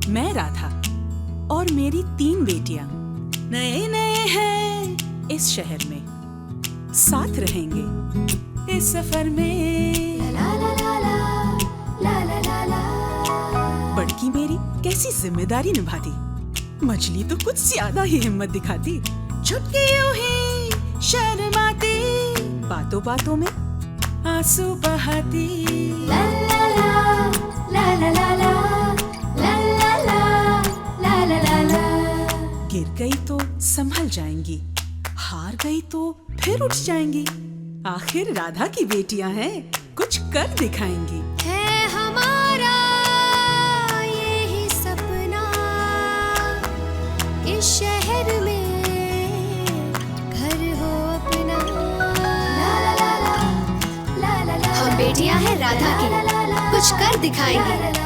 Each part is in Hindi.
मैं राधा और मेरी 3 बेटियां नए नए हैं इस शहर में, साथ रहेंगे इस सफर में। बड़की मेरी कैसी जिम्मेदारी निभाती, मछली तो कुछ ज्यादा ही हिम्मत दिखाती। चुटकी यूं ही शर्माती, बातों बातों में आंसू बहाती। गिर गई तो संभल जाएंगी, हार गई तो फिर उठ जाएंगी। आखिर राधा की बेटियां हैं, कुछ कर दिखाएंगी। है हमारा यही सपना, इस शहर में घर हो अपना। हम बेटियां हैं राधा की, कुछ कर दिखाएंगे।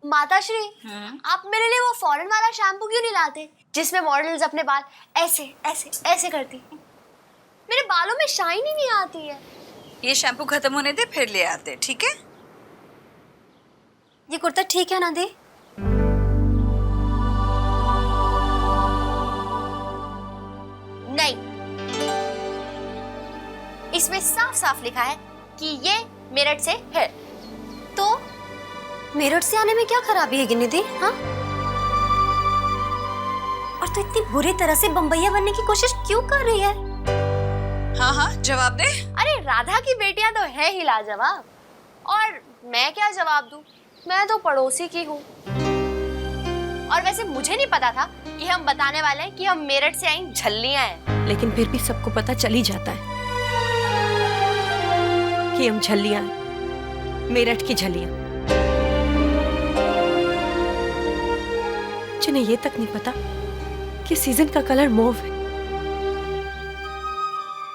माताश्री, आप मेरे लिए वो फॉरेन वाला शैम्पू क्यों नहीं लाते जिसमें मॉडल्स अपने बाल ऐसे ऐसे ऐसे करती? मेरे बालों में शाइन ही नहीं आती है। ये शैम्पू खत्म होने दे फिर ले आते, ठीक है? ये कुर्ता ठीक है ना दी? नहीं, इसमें साफ साफ लिखा है कि ये मेरठ से है। तो मेरठ से आने में क्या खराबी है गिन्नी दी? हाँ? और तो इतनी बुरी तरह से बम्बैया बनने की कोशिश क्यों कर रही है? हाँ हाँ, जवाब दे। अरे राधा की बेटियां तो है ही लाजवाब, और मैं क्या जवाब दूं? मैं तो पड़ोसी की हूँ। और वैसे मुझे नहीं पता था कि हम बताने वाले हैं कि हम मेरठ से आई झल्लियां हैं। लेकिन फिर भी सबको पता चल ही जाता है कि हम झल्लियां हैं, मेरठ की झल्लियां। जिन्हें ये तक नहीं पता कि सीजन का कलर मौव है।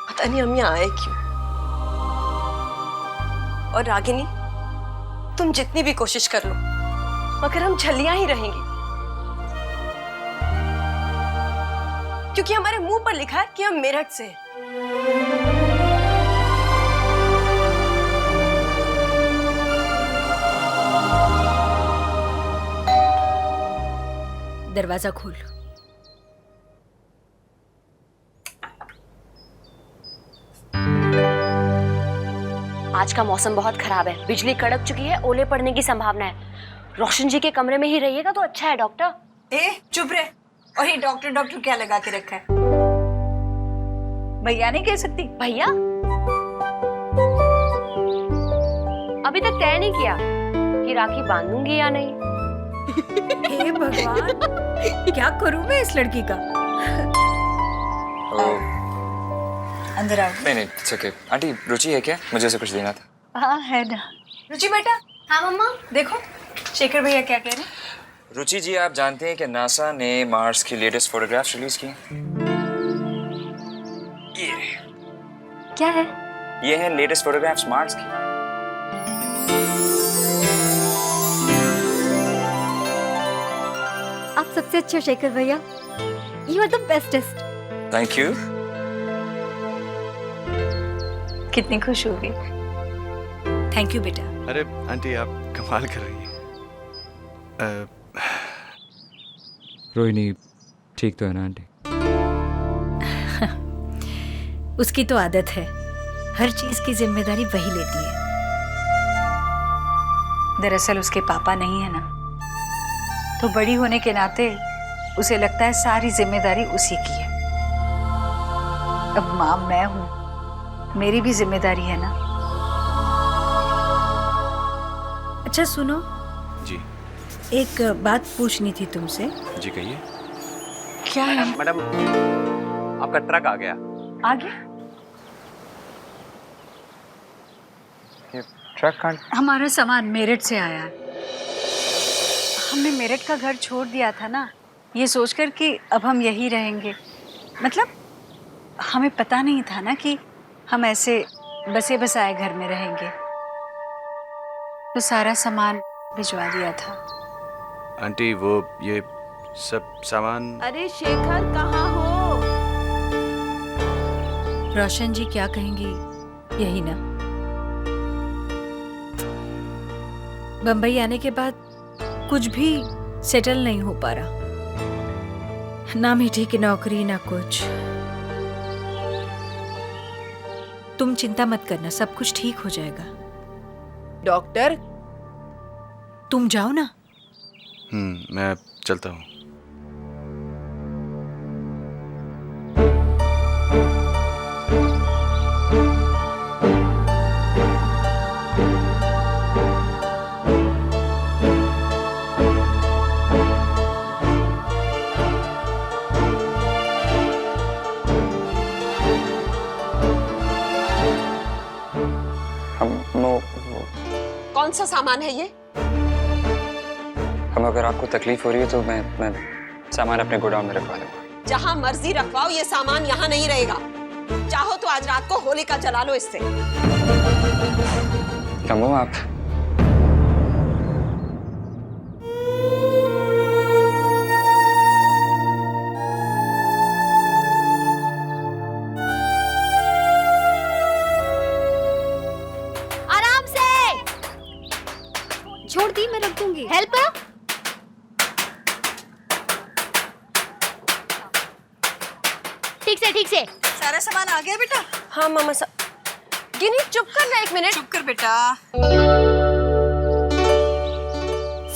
पता नहीं हम यहाँ आए क्यों। और रागिनी, तुम जितनी भी कोशिश कर लो, मगर हम झल्लियां ही रहेंगी, क्योंकि हमारे मुंह पर लिखा है कि हम मेरठ से हैं। दरवाजा खोल। आज का मौसम बहुत खराब है, बिजली कड़क चुकी है, ओले पड़ने की संभावना है। रोशन जी के कमरे में ही रहिएगा तो अच्छा है डॉक्टर। ए चुप रहे। और ये डॉक्टर डॉक्टर क्या लगा के रखा है? भैया नहीं कह सकती? भैया अभी तक तय नहीं किया कि राखी बांधूंगी या नहीं। हे भगवान, क्या करूं मैं इस लड़की का? अंदर आओ। नहीं it's okay। आंटी रुचि है क्या? मुझे उसे कुछ देना था। हाँ है ना। रुचि बेटा। हाँ मम्मा। देखो शेखर भैया क्या कह रहे हैं। रुचि जी, आप जानते हैं कि नासा ने मार्स की लेटेस्ट फोटोग्राफ्स रिलीज की? ये क्या है? ये है लेटेस्ट फोटोग्राफ्स मार्स की। आप सबसे अच्छे हो शेखर भैया। You are the bestest. Thank you. कितनी खुश होगी। थैंक यू बेटा। अरे आंटी, आप कमाल कर रही हैं। रोहिणी ठीक तो है ना आंटी? उसकी तो आदत है, हर चीज की जिम्मेदारी वही लेती है। दरअसल उसके पापा नहीं है ना, तो बड़ी होने के नाते उसे लगता है सारी जिम्मेदारी उसी की है। अब माँ मैं हूँ, मेरी भी जिम्मेदारी है ना। अच्छा सुनो जी एक बात पूछनी थी तुमसे। जी कहिए। क्या है? मैडम आपका ट्रक आ गया। आ गया? ये ट्रक कहाँ? हमारा सामान मेरठ से आया है। हमने मेरठ का घर छोड़ दिया था ना, ये सोचकर कि अब हम यहीं रहेंगे। मतलब हमें पता नहीं था ना कि हम ऐसे बसे बसाए घर में रहेंगे, तो सारा सामान भिजवा दिया था। आंटी वो ये सब सामान। अरे शेखर कहाँ हो? रोशन जी क्या कहेंगी यही ना। बंबई आने के बाद कुछ भी सेटल नहीं हो पा रहा, ना मीठी की नौकरी ना कुछ। तुम चिंता मत करना, सब कुछ ठीक हो जाएगा। डॉक्टर, तुम जाओ ना। मैं चलता हूँ। कौन सा सामान है ये? हम अगर आपको तकलीफ हो रही है तो मैं सामान अपने गोडाउन में रखवा दूंगा। जहाँ मर्जी रखवाओ, ये सामान यहाँ नहीं रहेगा। चाहो तो आज रात को होलिका जला लो इससे। कमो आप। आराम से। छोड़ दी, मैं रख दूंगी। हेल्प। ठीक से। सारा सामान आ गया बेटा? हाँ मामा गिनी चुप कर ना, एक मिनट। चुप कर बेटा।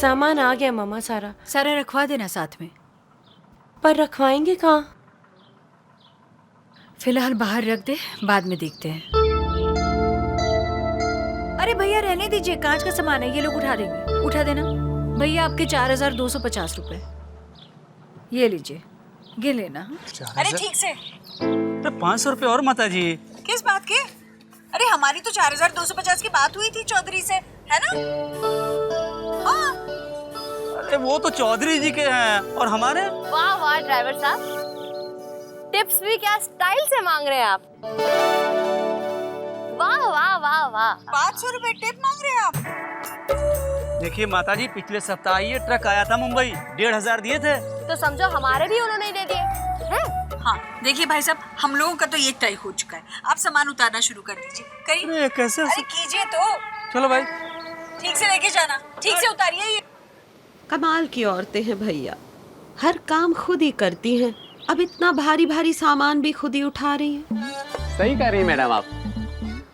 सामान आ गया मामा सारा। सारा रखवा देना साथ में। पर रखवाएंगे कहाँ? फिलहाल बाहर रख दे, बाद में देखते हैं। अरे भैया रहने दीजिए, कांच का सामान है, ये लोग उठा देंगे। उठा देना भैया। आपके 4250 रुपए ये लीजिए, गिन लेना। अरे ठीक से। तो 500 रुपए और माता जी। किस बात के? अरे हमारी तो 4250 की बात हुई थी चौधरी से, है ना? हाँ। अरे वो तो चौधरी जी के हैं, और हमारे। वाह वाह ड्राइवर साहब, टिप्स भी क्या स्टाइल से मांग रहे हैं आप। वाह वाह वाह वाह। 500 रुपए टिप मांग रहे हैं आप? देखिए माता जी, पिछले सप्ताह ये ट्रक आया था मुंबई, 1500 दिए थे। तो समझो हमारे भी उन्होंने ही दे दिए हैं। हाँ देखिए भाई साहब, हम लोगों का तो ये तय हो चुका है। आप सामान उतारना शुरू कर दीजिए। करिए। अरे कैसे? अरे कीजिए तो। चलो भाई। ठीक से लेके जाना, ठीक से उतारिए ये। कमाल की औरतें हैं भैया, हर काम खुद ही करती हैं। अब इतना भारी भारी सामान भी खुद ही उठा रही हैं। सही कह रही हैं मैडम आप,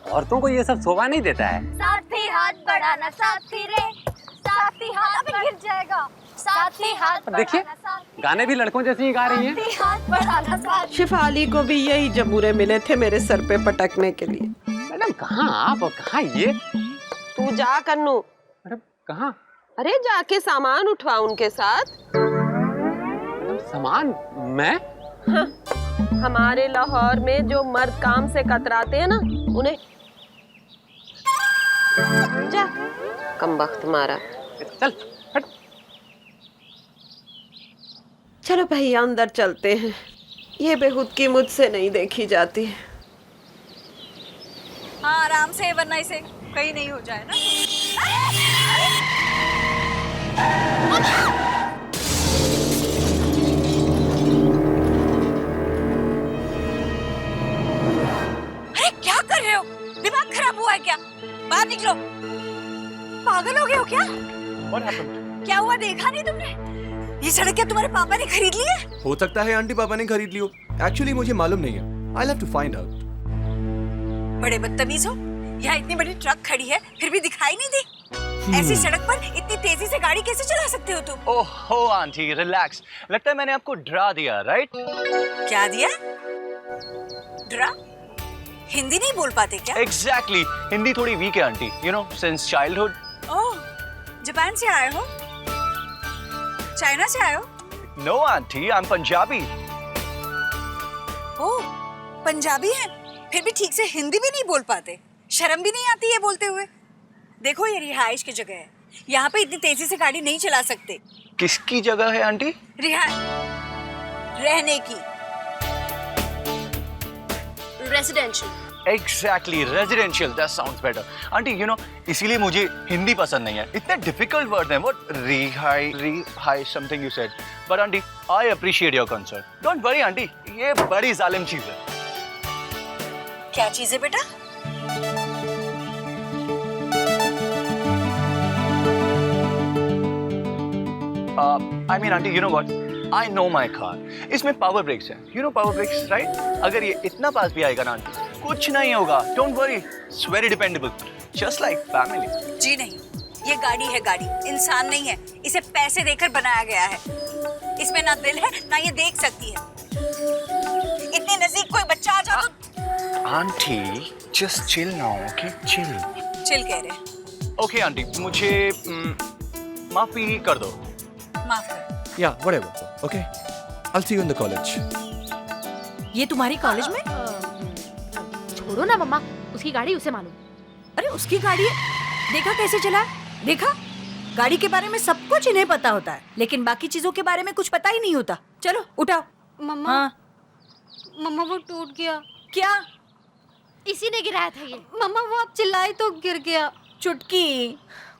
औरतों को ये सब शोभा नहीं देता है। साथी हाथ बढ़ाना साथी रे, साथी हाथ गिर जाएगा। साथी हाथ देखिए गाने भी लड़कों जैसे ही गा रही हैं। साथी हाथ बढ़ाना साथी। शिफाली को भी यही जबूरे मिले थे मेरे सर पे पटकने के लिए। मैडम कहाँ आप और कहाँ ये? तू जा कन्नू। मैडम कहाँ? अरे जाके सामान उठवा उनके साथ। मैडम सामान? मैं? हाँ, हमारे लाहौर में जो मर्द काम से कतराते हैं ना, उन्हें जा। कमबख्त मारा। चल हट। चलो भैया अंदर चलते हैं, ये बेहुदगी मुझसे नहीं देखी जाती। हाँ आराम से, वरना इसे कहीं नहीं हो जाए ना। अरे क्या कर रहे हो? दिमाग खराब हुआ है क्या? बाहर निकलो। पागल हो गए हो क्या? क्या हुआ, देखा नहीं तुमने? ये सड़क क्या तुम्हारे पापा ने खरीद ली है? हो सकता है आंटी पापा ने खरीद ली हो। एक्चुअली मुझे मालूम नहीं है। I'll have to find out. बड़े बदतमीज हो। यहाँ इतनी बड़ी ट्रक खड़ी है, फिर भी दिखाई नहीं दी। ऐसी सड़क पर इतनी तेजी से गाड़ी कैसे चला सकते हो तुम? ओहो आंटी रिलैक्स, लगता है मैंने आपको डरा दिया, राइट? क्या दिया? डरा? हिंदी नहीं बोल पाते क्या? एग्जैक्टली, हिंदी थोड़ी वीक है aunty, you know, since childhood. Oh, Japan से आए हो? चाइना से आए हो? No aunty, I am Punjabi. Oh, Punjabi हैं, फिर भी ठीक से हिंदी भी नहीं बोल पाते। शर्म भी नहीं आती ये बोलते हुए? देखो ये रिहाइश की जगह है, यहाँ पे इतनी तेजी से गाड़ी नहीं चला सकते। किसकी जगह है आंटी? रहने की। Residential. Exactly, residential, that sounds better. Aunty you no, इसीलिए मुझे हिंदी पसंद नहीं है। इतने डिफिकल्ट वर्ड हैं। व्हाट रिहाई something you said. But aunty I appreciate your concern. Don't worry aunty, ये बड़ी जालिम चीज है। क्या चीज है बेटा? I mean aunty you know what? I know my car. इसमें पावर ब्रेक्स है। You know power brakes, right? अगर ये इतना पास भी आएगा ना आंटी, कुछ नहीं होगा। Don't worry. It's very dependable. Just like family. जी नहीं, ये गाड़ी है गाड़ी, इंसान नहीं है। इसे पैसे देकर बनाया गया है। इसमें ना दिल है ना ये देख सकती है। इतने नजदीक कोई बच्चा आ जाओ तो aunty just chill now, okay? Chill. Chill कह रहे। Okay आंटी, मुझे माफी कर दो। माफ कर। Yeah, whatever. Okay. I'll see you in the college. ये तुम्हारी कॉलेज में? छोड़ो ना मम्मा, उसकी गाड़ी उसे मालूम। अरे उसकी गाड़ी है, देखा कैसे चला? देखा, गाड़ी के बारे में सब कुछ इन्हें पता होता है, लेकिन बाकी चीजों के बारे में कुछ पता ही नहीं होता। चलो उठाओ। मम्मा, हाँ। मम्मा वो टूट गया। क्या? इसी ने गिराया था ये। मम्मा वो आप चिल्लाई तो गिर गया। चुटकी,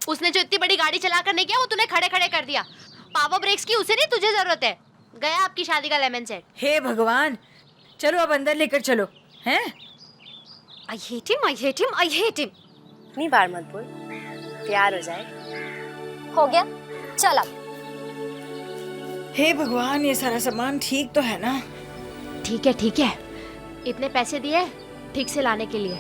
उसने जो इतनी बड़ी गाड़ी चला कर नहीं किया, वो तूने खड़े खड़े कर दिया। पावर ब्रेक्स की उसे नहीं, तुझे जरूरत है। गया आपकी शादी का लेमन सेट। हे भगवान, चलो अब अंदर लेकर चलो। हैं? I hate him, I hate him, I hate him। इतनी बार मत बोल, प्यार हो जाए। हो गया, चल अब। हे भगवान, ये सारा सामान ठीक तो है ना? ठीक है ठीक है, इतने पैसे दिए ठीक से लाने के लिए।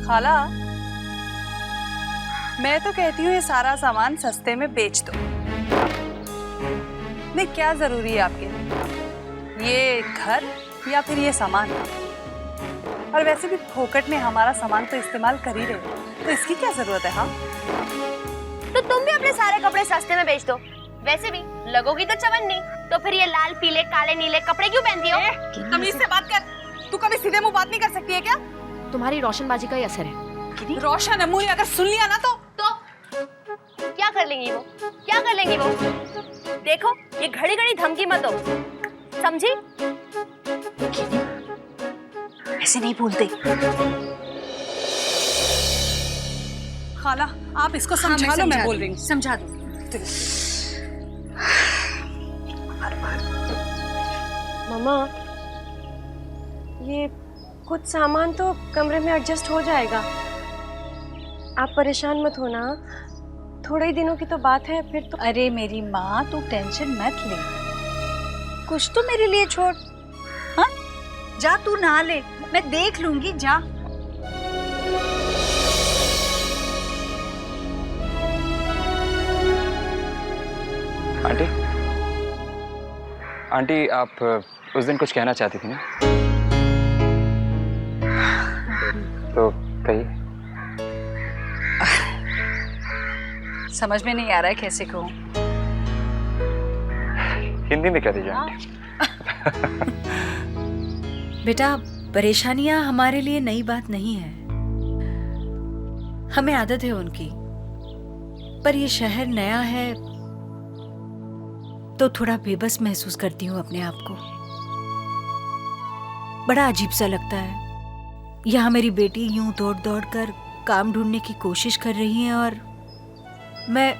खाला, मैं तो कहती हूँ ये सारा सामान सस्ते में बेच दो। नहीं, क्या जरूरी है आपके लिए ये घर या फिर ये सामान? और वैसे भी फोकट में हमारा सामान तो इस्तेमाल कर ही रहे हो, तो इसकी क्या जरूरत है? हाँ, तो तुम भी अपने सारे कपड़े सस्ते में बेच दो। वैसे भी लगोगी तो चवन्नी, तो फिर ये लाल पीले काले नीले कपड़े क्यों पहनती हो? तमीज से बात कर। तू कभी सीधे मुंह बात नहीं कर सकती है क्या? तुम्हारी रोशनबाजी का ही असर है। रोशन है मुंह, अगर सुन लिया ना तो क्या कर लेंगी वो? क्या कर लेंगी वो? देखो, ये घड़ी घड़ी धमकी मत दो, समझी? ऐसे नहीं बोलते। खाला, आप इसको समझा लो। मैं बोल रही हूँ, समझा दो। मम्मा, ये कुछ सामान तो कमरे में एडजस्ट हो जाएगा। आप परेशान मत होना, थोड़े ही दिनों की तो बात है, फिर तो। अरे मेरी माँ, तू टेंशन मत ले, कुछ तो मेरे लिए छोड़। हाँ, जा तू नहा ले, मैं देख लूंगी। जा। आंटी, आंटी आप उस दिन कुछ कहना चाहती थी ना? तो कहिए। समझ में नहीं आ रहा है कैसे कहूँ। हिंदी में कह दीजिए आंटी। बेटा, परेशानियां हमारे लिए नई बात नहीं है, हमें आदत है उनकी। पर ये शहर नया है तो थोड़ा बेबस महसूस करती हूँ अपने आप को। बड़ा अजीब सा लगता है। यहाँ मेरी बेटी यूं दौड़ दौड़ कर काम ढूंढने की कोशिश कर रही है और मैं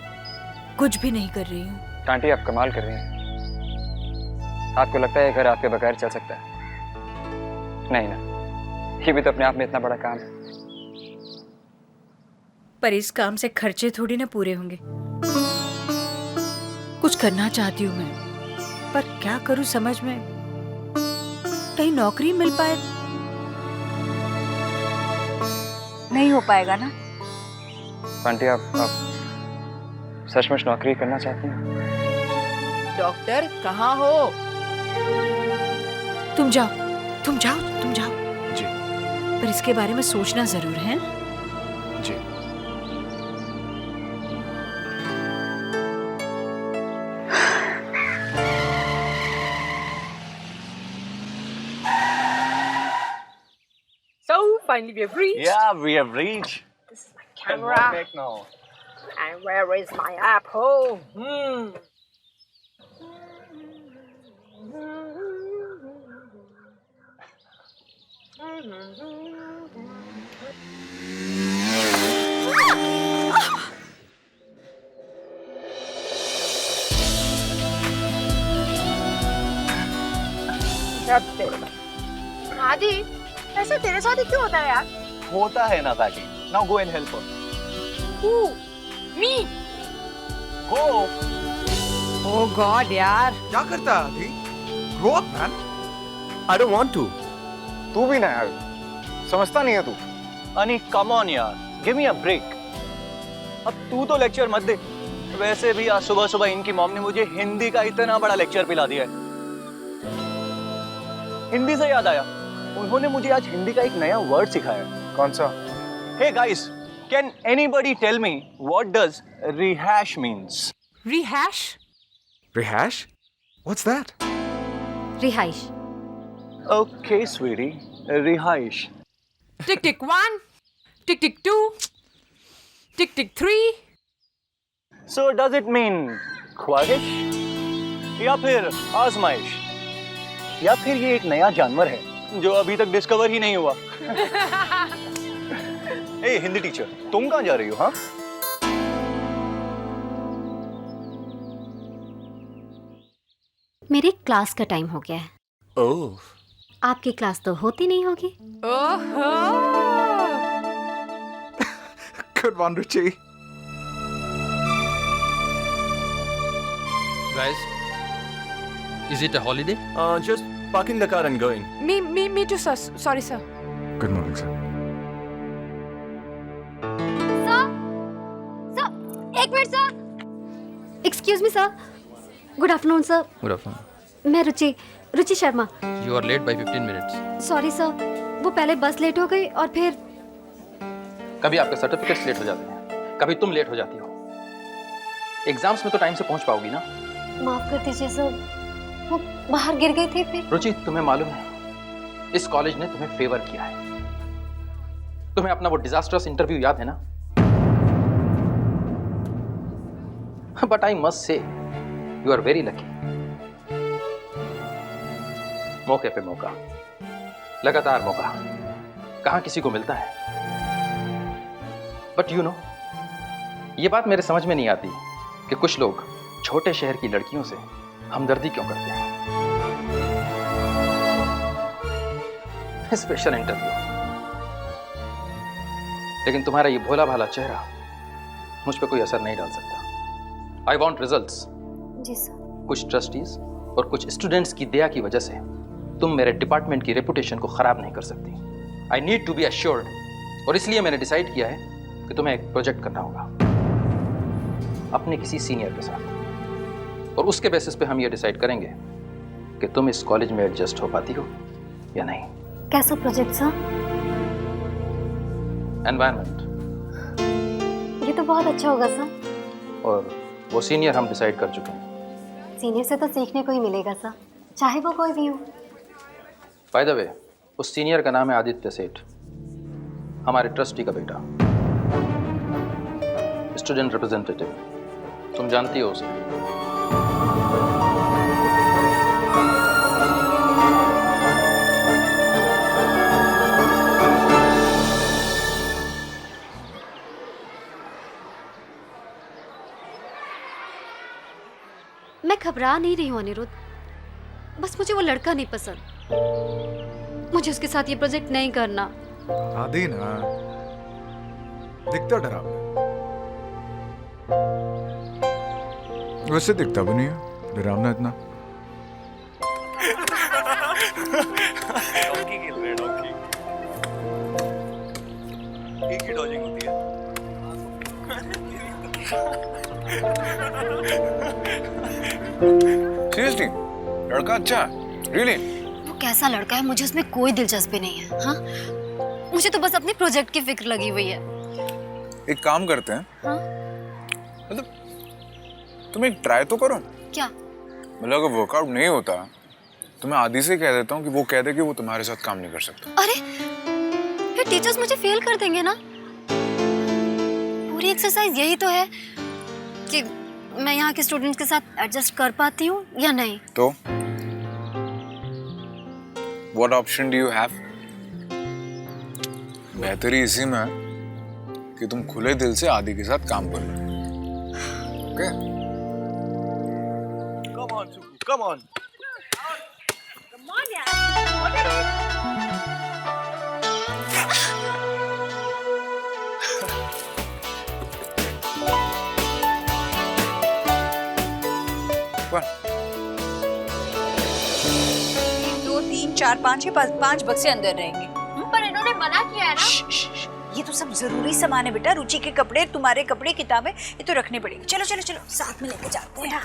कुछ भी नहीं कर रही हूँ। आंटी आप कमाल कर रही हैं। आपको लगता है घर आपके बगैर चल सकता है? नहीं ना, ये भी तो अपने आप में इतना बड़ा काम है। पर इस काम से खर्चे थोड़ी ना पूरे होंगे। कुछ करना चाहती हूँ मैं, पर क्या करूँ समझ में, कहीं नौकरी मिल पाए। नहीं हो पाएगा ना? आंटी आप सचमुच नौकरी करना चाहती हैं? डॉक्टर कहाँ हो? तुम जाओ, तुम जाओ, तुम जाओ। जी। पर इसके बारे में सोचना जरूर है। जी। finally we have reached. Yeah, we have reached. This is my camera. And what next now? And where is my apple? आदि ऐसे तेरे साथ ही क्यों होता है यार? होता है ना ताकि. Now go and help her. Who? Me? Go. Oh God, यार. क्या करता है आदि? Grow up, man. I don't want to. तू भी ना यार. समझता नहीं है तू. अनि come on यार. Give me a break. अब तू तो लेक्चर मत दे. वैसे भी आज सुबह सुबह इनकी मॉम ने मुझे हिंदी का इतना बड़ा लेक्चर पिला दिया है. हिंदी से याद आया. उन्होंने मुझे आज हिंदी का एक नया वर्ड सिखाया. कौन सा? Hey guys, can anybody tell me what does rehash means? Rehash? Rehash? What's that? रिहाइश. Okay, sweetie. Rehash. Tick tick 1, tick tick 2, tick tick 3. So does it mean ख्वाहिश या फिर आजमाइश या फिर ये एक नया जानवर है जो अभी तक डिस्कवर ही नहीं हुआ? ए हिंदी टीचर, तुम कहाँ जा रही हो? हाँ, मेरी क्लास का टाइम हो गया है. Oh. आपकी क्लास तो होती नहीं होगी. ओहो! Good one, Ruchi. Guys, is it a holiday? Just parking the car and going. Me too, sir. Sorry, sir. Good morning, sir. Sir, एक minute sir. Excuse me sir. Good afternoon sir. Good afternoon. मैं Ruchi Sharma. You are late by 15 minutes. Sorry sir, वो पहले बस लेट हो गई और फिर कभी आपके सर्टिफिकेट्स लेट हो जाते हैं, कभी तुम लेट हो जाती हो. एग्जाम्स में तो टाइम से पहुंच पाओगी ना? माफ कर दीजिए सर, वो बाहर गिर गई थी फिर. रुचि, तुम्हें मालूम है इस कॉलेज ने तुम्हें फेवर किया है. तुम्हें अपना वो डिजास्टर्स इंटरव्यू याद है ना? But I must say you are very lucky. मौके पे मौका, लगातार मौका, कहां किसी को मिलता है. बट यू नो, ये बात मेरे समझ में नहीं आती कि कुछ लोग छोटे शहर की लड़कियों से हमदर्दी क्यों करते हैं. स्पेशल इंटरव्यू, लेकिन तुम्हारा ये भोला भाला चेहरा मुझ पे कोई असर नहीं डाल सकता. I want results. जी सर. कुछ ट्रस्टीज और कुछ स्टूडेंट्स की दया की वजह से तुम मेरे डिपार्टमेंट की रेपुटेशन को खराब नहीं कर सकती. I need to be assured, और इसलिए मैंने डिसाइड किया है कि तुम्हें एक प्रोजेक्ट करना होगा अपने किसी सीनियर के साथ, और उसके बेसिस पे हम ये डिसाइड करेंगे कि तुम इस कॉलेज में एडजस्ट हो पाती हो या नहीं. कैसा प्रोजेक्ट सर? एनवायरनमेंट. ये तो बहुत अच्छा होगा सर. और वो सीनियर हम डिसाइड कर चुके हैं. सीनियर से तो सीखने को ही मिलेगा सर, चाहे वो कोई भी हो. बाय द वे, उस सीनियर का नाम है आदित्य सेठ, हमारे ट्रस्टी का बेटा, स्टूडेंट रिप्रेजेंटेटिव. तुम जानती हो उसे. मैं घबरा नहीं रही हूँ अनिरुद्ध, बस मुझे वो लड़का नहीं पसंद. मुझे उसके साथ ये प्रोजेक्ट नहीं करना. आदि ना, दिखता डरावना, वैसे दिखता भी नहीं है डरावना इतना. डॉगी खेल रहे हैं, डॉगी. एक ही डॉजिंग होती है. सीरियसली, लड़का अच्छा, रियली. वो कैसा लड़का है मुझे उसमें कोई दिलचस्पी नहीं है. हाँ, मुझे तो बस अपने प्रोजेक्ट की फिक्र लगी हुई है. एक काम करते हैं. हाँ? मतलब तुम एक ट्राई तो करो. क्या? मतलब अगर वर्कआउट नहीं होता तो मैं आदि से कह देता हूँ कि वो कह दे कि वो तुम्हारे साथ काम नहीं कर सकता. अरे, फिर टीचर्स मुझे फेल कर देंगे ना? पूरी एक्सरसाइज यही तो है कि मैं यहाँ के स्टूडेंट्स के साथ एडजस्ट कर पाती हूँ या नहीं। तो what option do you have? बेहतरी इसी में है कि तुम खुले दिल से आदि के साथ काम कर लो। Okay? Come on, Suki, come on. Come on यार, what are you? दो तीन चार पाँच, ये पाँच बक्से अंदर रहेंगे। पर इन्होंने मना किया है ना। ये तो सब जरूरी सामान है बेटा, रुचि के कपड़े, तुम्हारे कपड़े, किताबें, ये तो रखने पड़ेंगे। चलो चलो चलो साथ में लेके जाते हैं।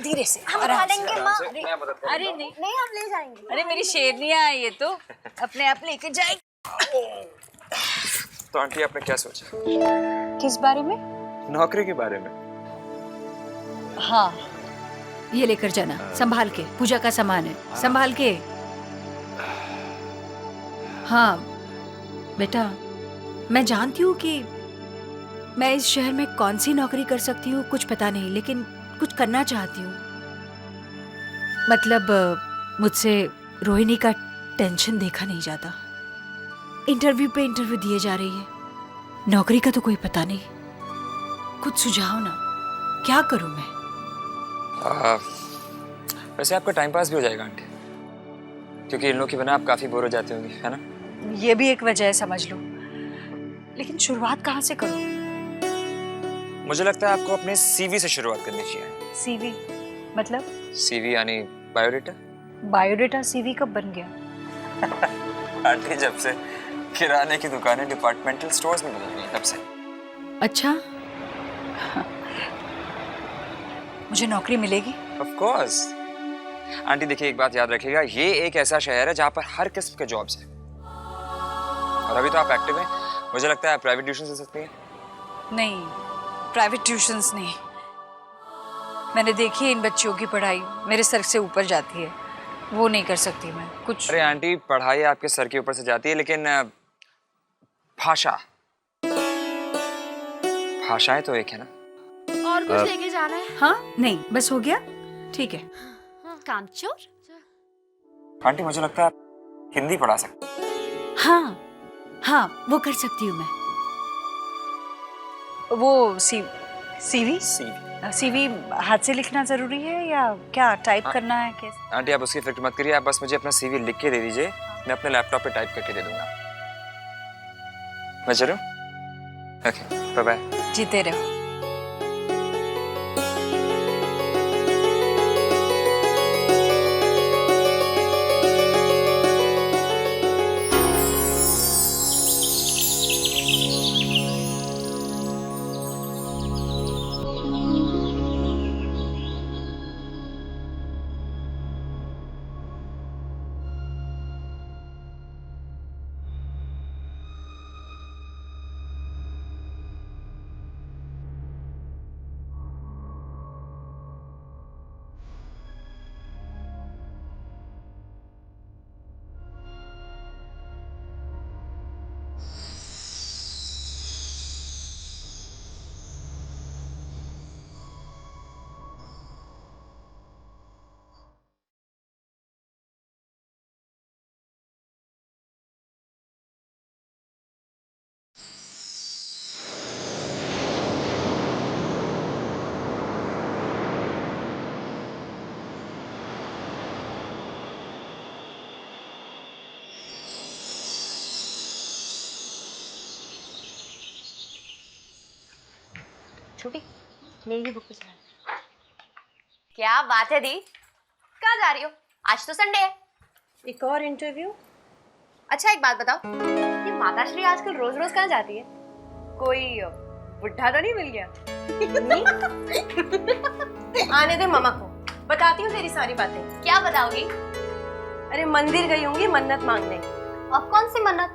धीरे से, हम आराम खा से, लेंगे आराम माँ। से। अरे नहीं नहीं, हम ले जाएंगे। अरे मेरी शेरनियाँ ये तो अपने आप लेके जाएंगे। तो आंटी आपने क्या सोचा? किस बारे में? नौकरी के बारे में। हाँ, ये लेकर जाना, संभाल के। पूजा का सामान है, संभाल के। हाँ बेटा, मैं जानती हूँ कि मैं इस शहर में कौन सी नौकरी कर सकती हूँ कुछ पता नहीं, लेकिन कुछ करना चाहती हूँ। मतलब मुझसे रोहिणी का टेंशन देखा नहीं जाता। इंटरव्यू पे इंटरव्यू दिए जा रही है, नौकरी का तो कोई पता नहीं। कुछ सुझाव ना, क्या करूँ मैं? वैसे आपका टाइम पास भी हो जाएगा आंटी, क्योंकि इन लोगों के बिना आप काफी बोर हो जाते होंगे, है ना? ये भी एक वजह है, समझ लो। लेकिन शुरुआत कहाँ से करूँ? मुझे लगता है आपको अपने सीवी से शुरुआत करनी चाहिए। सीवी मतलब? सीवी यानी बायोडेटा। बायोडेटा सीवी कब बन गया? आंटी, जब से किराने की दुकानें डिपार्टमेंटल स्टोर्स में बदल गई तब से। अच्छा, मुझे नौकरी मिलेगी? Of course. आंटी देखिए, एक बात याद रखिएगा, ये एक ऐसा शहर है जहाँ पर हर किस्म के जॉब्स हैं। और अभी तो आप एक्टिव हैं, मुझे लगता है आप प्राइवेट ट्यूशन दे सकती हैं। नहीं, प्राइवेट ट्यूशंस नहीं। मैंने देखी है इन बच्चियों की पढ़ाई, मेरे सर से ऊपर जाती है, वो नहीं कर सकती मैं कुछ। अरे आंटी, पढ़ाई आपके सर के ऊपर से जाती है, लेकिन भाषाएं तो एक है ना। और कुछ लेके जाना है? हाँ, नहीं, बस हो गया, ठीक है। कामचोर। आंटी, मुझे लगता है आप हिंदी पढ़ा सकते हैं। हाँ हाँ, वो कर सकती हूँ मैं। वो सीवी सीवी हाथ से लिखना जरूरी है या क्या टाइप करना है कैसे? आंटी, आप उसकी फिक्र मत करिए, आप बस मुझे अपना सीवी लिख के दे दीजिए, मैं अपने लैपटॉप पे टाइप करके दे दूंगा। मैं चलूं? Okay, bye bye. जीते रहो। छोटी, मेरी बुक पे चला। क्या बात है दी, कहाँ जा रही हो? आज तो संडे है। एक और इंटरव्यू। अच्छा एक बात बताओ, ये माताश्री आजकल रोज रोज कहाँ जाती है? कोई बुढ़ा तो नहीं मिल गया? आने दे मामा को, बताती हूँ तेरी सारी बातें। क्या बताओगी? अरे मंदिर गई होंगी मन्नत मांगने। अब कौन सी मन्नत?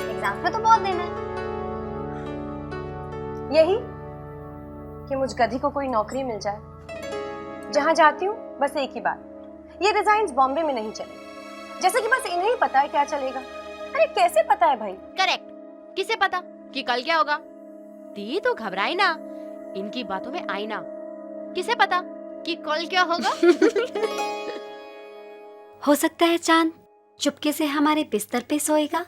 एग्जाम पे तो बहुत दिन है। यही कि मुझ गधी को कोई नौकरी मिल जाए। जहां जाती हूँ बस एक ही बात, ये डिजाइन बॉम्बे में नहीं चले। जैसे कि बस इन्हें ही पता है क्या चलेगा। अरे कैसे पता है भाई? करेक्ट, किसे पता कि कल क्या होगा? दी तो घबराई ना, इनकी बातों में आई ना। किसे पता कि कल क्या होगा? हो सकता है चांद चुपके से हमारे बिस्तर पे सोएगा।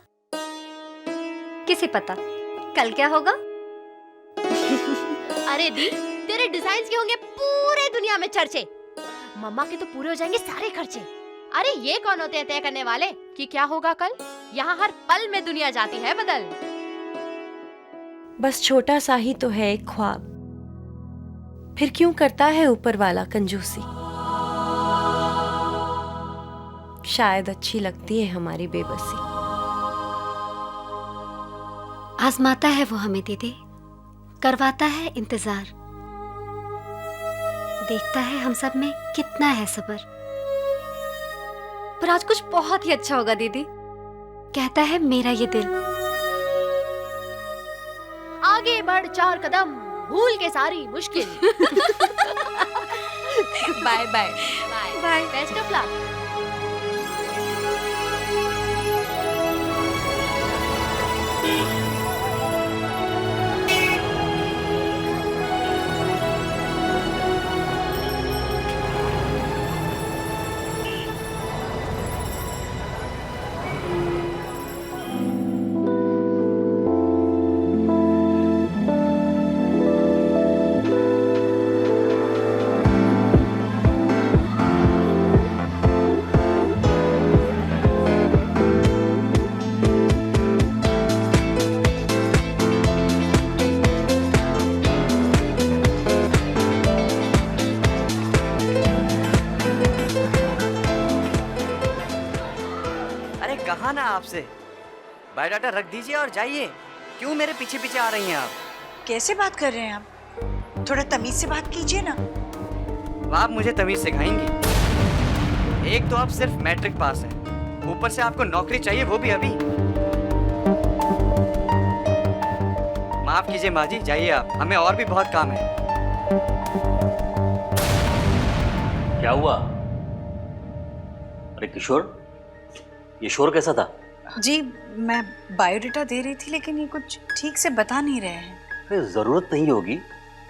किसे पता कल क्या होगा? अरे दी, तेरे डिजाइन के होंगे पूरे दुनिया में चर्चे। मम्मा के तो पूरे हो जाएंगे सारे खर्चे। अरे ये कौन होते हैं तय करने वाले कि क्या होगा कल? यहाँ हर पल में दुनिया जाती है बदल। बस छोटा सा ही तो है एक ख्वाब, फिर क्यों करता है ऊपर वाला कंजूसी? शायद अच्छी लगती है हमारी बेबसी। आजमाता है वो हमें दीदी, करवाता है इंतजार, देखता है हम सब में कितना है सब्र। पर आज कुछ बहुत ही अच्छा होगा दीदी, कहता है मेरा ये दिल। आगे बढ़ 4 कदम, भूल के सारी मुश्किल। Bye bye bye, best of luck. कहा ना आपसे, बायोडाटा रख दीजिए और जाइए। क्यों मेरे पीछे पीछे आ रही हैं आप? कैसे बात कर रहे हैं आप? थोड़ा तमीज से बात कीजिए ना। आप मुझे तमीज सिखाएंगी? एक तो आप सिर्फ मैट्रिक पास हैं, ऊपर से आपको नौकरी चाहिए, वो भी अभी। माफ कीजिए माँ जी, जाइए आप, हमें और भी बहुत काम है। क्या हुआ? अरे किशोर, ये शोर कैसा था? जी मैं बायोडाटा दे रही थी, लेकिन ये कुछ ठीक से बता नहीं रहे हैं। अरे जरूरत नहीं होगी,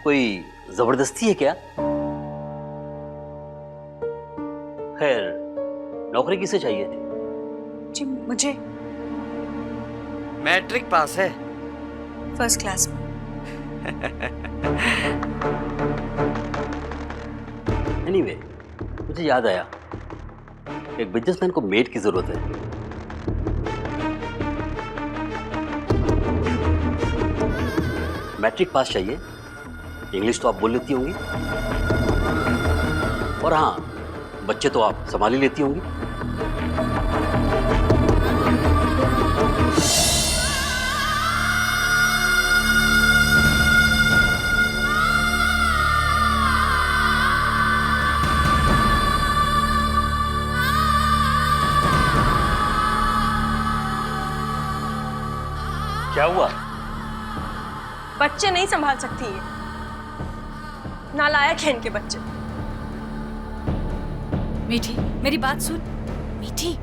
कोई जबरदस्ती है क्या? खैर, नौकरी किसे चाहिए थी? जी मुझे। मैट्रिक पास है, फर्स्ट क्लास में। एनीवे, मुझे याद आया, एक बिजनेसमैन को मेड की जरूरत है। मैट्रिक पास चाहिए, इंग्लिश तो आप बोल लेती होंगी, और हाँ, बच्चे तो आप संभाल ही लेती होंगी। क्या हुआ? बच्चे नहीं संभाल सकती है, नालायक हैं इनके बच्चे। मीठी, मेरी बात सुन। मीठी,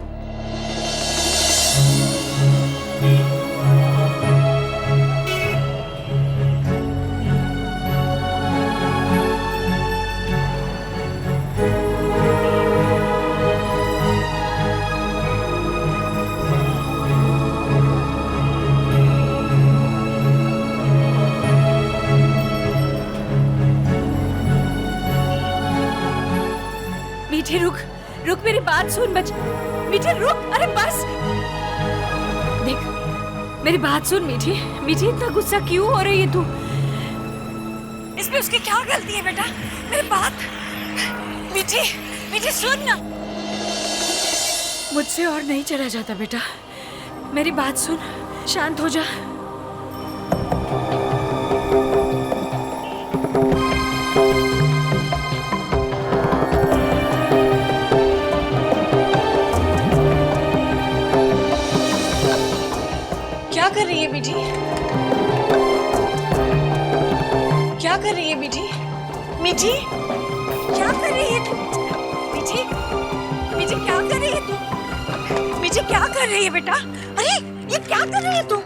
मीठी रुक, रुक, मेरी बात सुन मीठी रुक, अरे बस। देख, मेरी बात सुन मीठी। मीठी, इतना गुस्सा क्यों हो रही है तू? इसमें उसकी क्या गलती है बेटा? मेरी बात मीठी, मीठी सुन ना। मुझसे और नहीं चला जाता बेटा, मेरी बात सुन, शांत हो जा। क्या कर रही है मीठी? क्या कर रही है मीठी? मीठी, क्या कर रही है तू? मीठी, मीठी क्या कर रही है तू? मीठी मीठी क्या कर रही है बेटा? अरे ये क्या कर रही है तू?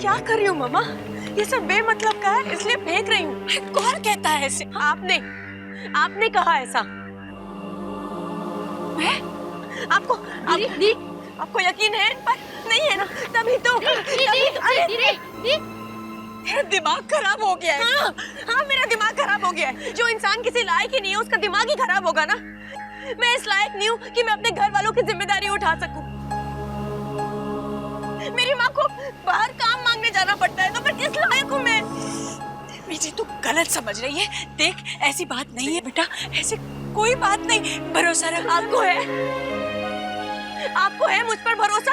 क्या कर रही हूँ मम्मा? ये सब बेमतलब का है, इसलिए फेंक रही हूँ। कौन कहता है ऐसे? आपने कहा ऐसा। मैं? आपको यकीन है इन पर? नहीं है ना? तभी तो मेरा दिमाग खराब हो गया है। हाँ, मेरा दिमाग खराब हो गया है। जो इंसान किसी लायक ही नहीं है, उसका दिमाग ही खराब होगा ना। मैं इस लायक नहीं हूँ कि मैं अपने घर वालों की जिम्मेदारी उठा सकूं। मेरी माँ को बाहर काम मांगने जाना पड़ता है, तो फिर किस लायक हूँ मैं? मीठी तू गलत समझ रही है। देख ऐसी बात नहीं है बेटा, ऐसी कोई बात नहीं। भरोसा रख। आपको है मुझ पर भरोसा?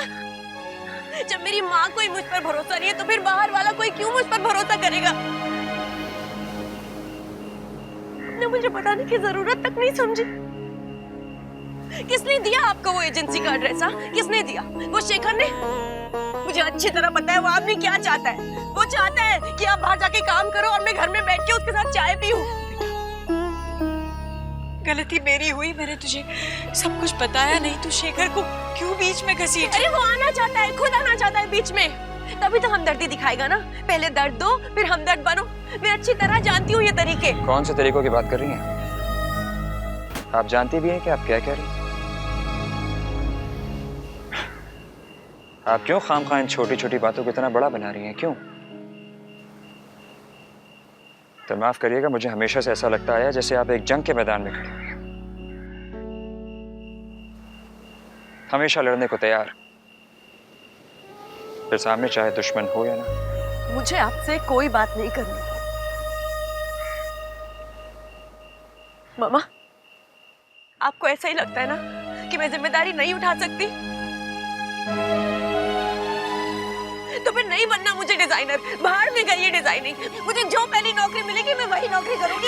जब मेरी माँ को ही मुझ पर भरोसा नहीं है, तो फिर बाहर वाला कोई क्यों मुझ पर भरोसा करेगा? ने मुझे बताने की जरूरत तक नहीं समझी। किसने दिया आपको वो एजेंसी का एड्रेस? किसने दिया? वो शेखर ने? मुझे अच्छी तरह पता है वो आदमी क्या चाहता है। वो चाहता है कि आप बाहर जाके काम करो और मैं घर में बैठ के उसके साथ चाय पीऊं। गलती मेरी हुई, मैंने तुझे सब कुछ बताया नहीं। तू शेखर को क्यों बीच में घसीट? अरे वो आना चाहता है, खुद आना चाहता है बीच में, तभी तो हमदर्दी दिखाएगा ना। पहले दर्द दो, फिर हमदर्द बनो। मैं अच्छी तरह जानती हूँ ये तरीके। कौन से तरीकों की बात कर रही हैं? आप जानती भी हैं कि आप क्या कह रही हैं? आप क्यों खामखा इन छोटी छोटी बातों को इतना बड़ा बना रही हैं? क्यों? तो माफ करिएगा, मुझे हमेशा से ऐसा लगता है जैसे आप एक जंग के मैदान में खड़े हुए हैं, हमेशा लड़ने को तैयार, फिर सामने चाहे दुश्मन हो या ना। मुझे आपसे कोई बात नहीं करनी। मामा, आपको ऐसा ही लगता है ना कि मैं जिम्मेदारी नहीं उठा सकती? तो फिर नहीं बनना मुझे डिजाइनर। बाहर में गई डिजाइनिंग। मुझे जो पहली नौकरी मिलेगी मैं वही नौकरी करूंगी।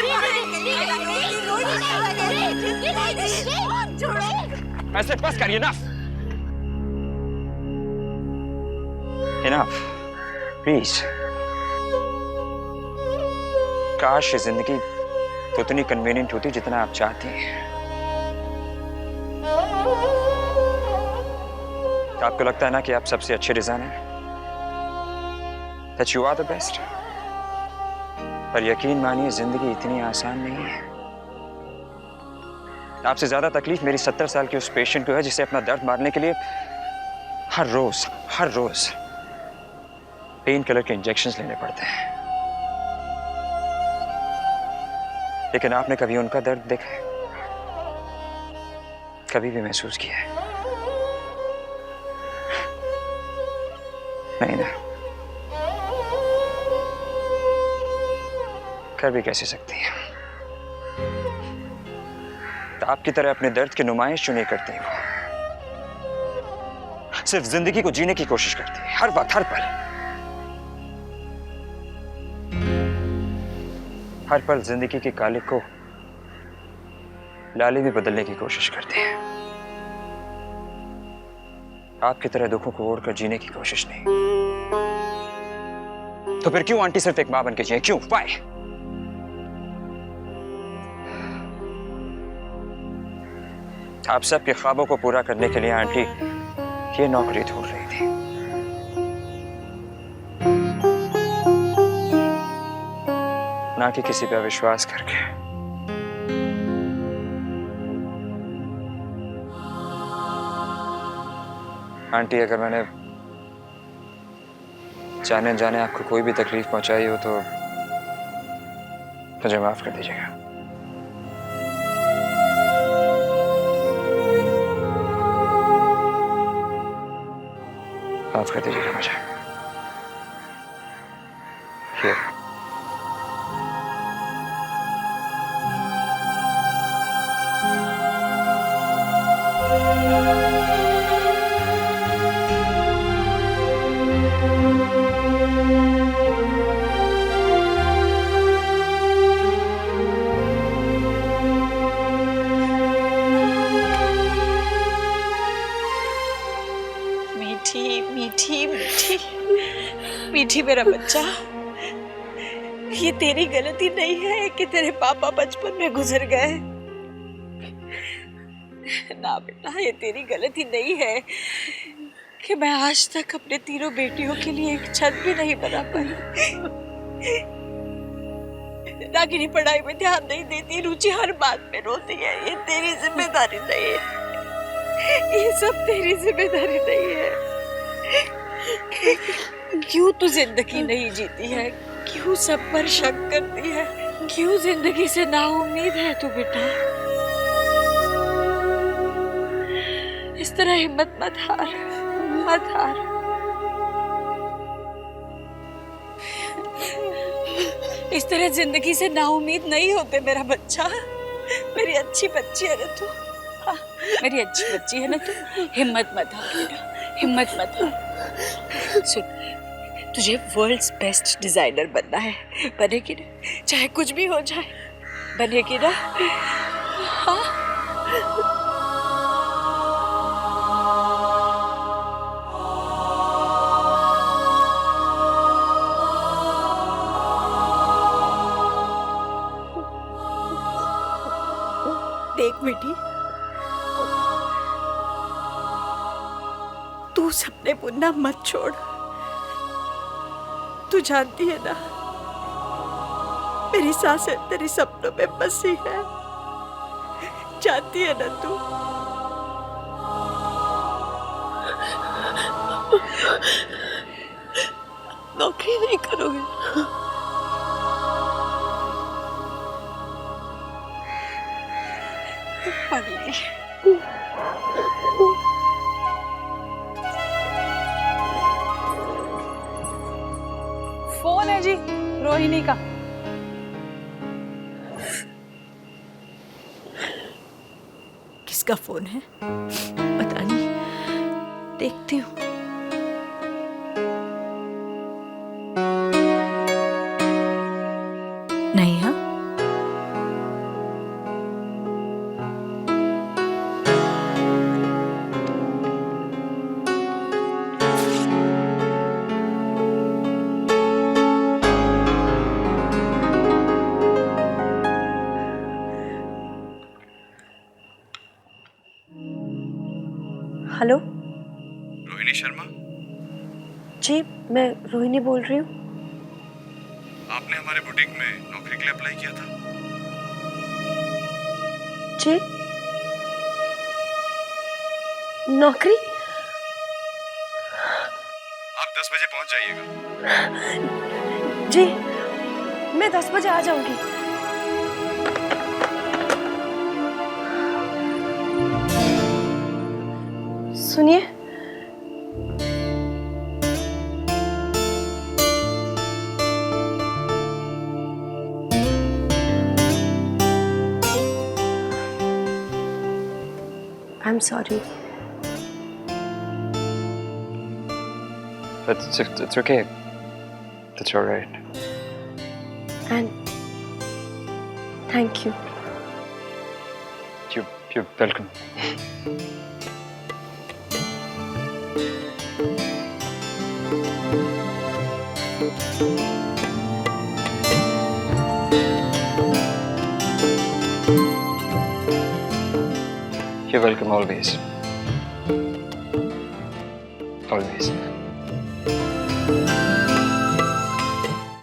ऐसे बस करिए ना। Enough, please. काश ये जिंदगी तो उतनी कन्वीनियंट होती जितना आप चाहती हैं। आपको लगता है ना कि आप सबसे अच्छे designer, that you are the best, पर यकीन मानिए जिंदगी इतनी आसान नहीं है। आपसे ज्यादा तकलीफ मेरी 70 साल की उस पेशेंट को है जिसे अपना दर्द मारने के लिए हर रोज पेन किलर के इंजेक्शंस लेने पड़ते हैं। लेकिन आपने कभी उनका दर्द देखा है? कभी भी महसूस किया है? नहीं ना। कर भी कैसे सकती है? तो आपकी तरह अपने दर्द की नुमाइश क्यों नहीं करती वो? सिर्फ जिंदगी को जीने की कोशिश करती है, हर वक्त, हर पल जिंदगी की कालिक को लाली में बदलने की कोशिश करती है। आपकी तरह दुखों को ओढ़कर जीने की कोशिश नहीं। तो फिर क्यों आंटी सिर्फ एक मां बन के जिए? क्यों? Why? आप सबके ख्वाबों को पूरा करने के लिए आंटी ये नौकरी ढूंढ रही थी। ना कि किसी पे विश्वास करके। आंटी, अगर मैंने जाने जाने आपको कोई भी तकलीफ पहुंचाई हो तो मुझे माफ कर दीजिएगा। माफ कर दीजिएगा मुझे। Here. मीठी मेरा बच्चा, ये तेरी गलती नहीं है कि तेरे पापा बचपन में गुजर गए। ना बेटा, ये तेरी गलती नहीं है। कि मैं आज तक अपने तीनों बेटियों के लिए एक छत भी नहीं बना पाई। रागिनी पढ़ाई में ध्यान नहीं देती, रुचि हर बात में रोती है। ये तेरी जिम्मेदारी नहीं है, ये सब तेरी जिम्मेदारी नहीं है। क्यों तू जिंदगी नहीं जीती है? क्यों सब पर शक करती है? क्यों जिंदगी से नाउम्मीद है तू बेटा? इस तरह हिम्मत मत हार, मत हार। इस तरह जिंदगी से नाउम्मीद नहीं होते मेरा बच्चा। मेरी अच्छी बच्ची है ना तू, हाँ, मेरी अच्छी बच्ची है ना तू। हिम्मत मत हार बेटा, हिम्मत मत हार। सुन, तुझे वर्ल्ड्स बेस्ट डिजाइनर बनना है, बनेगी ना? चाहे कुछ भी हो जाए, बनेगी ना? हाँ। देख बेटी, तू सपने बुनना मत छोड़। तू जानती है ना, मेरी सांसें तेरे सपनों में बसी है। जानती है ना तू? नौकरी नहीं करोगे? पगली। फोन है जी रोहिणी का। किसका फोन है? पता नहीं, देखती हूँ। नहीं, हाँ। हेलो, रोहिणी शर्मा जी, मैं रोहिणी बोल रही हूँ। आपने हमारे बुटीक में नौकरी के लिए अप्लाई किया था। जी, नौकरी? आप 10 बजे पहुंच जाइएगा। जी, मैं 10 बजे आ जाऊंगी। सुनिए, I'm sorry. It's okay. It's all right. And thank you. You're welcome. You're welcome always. Always.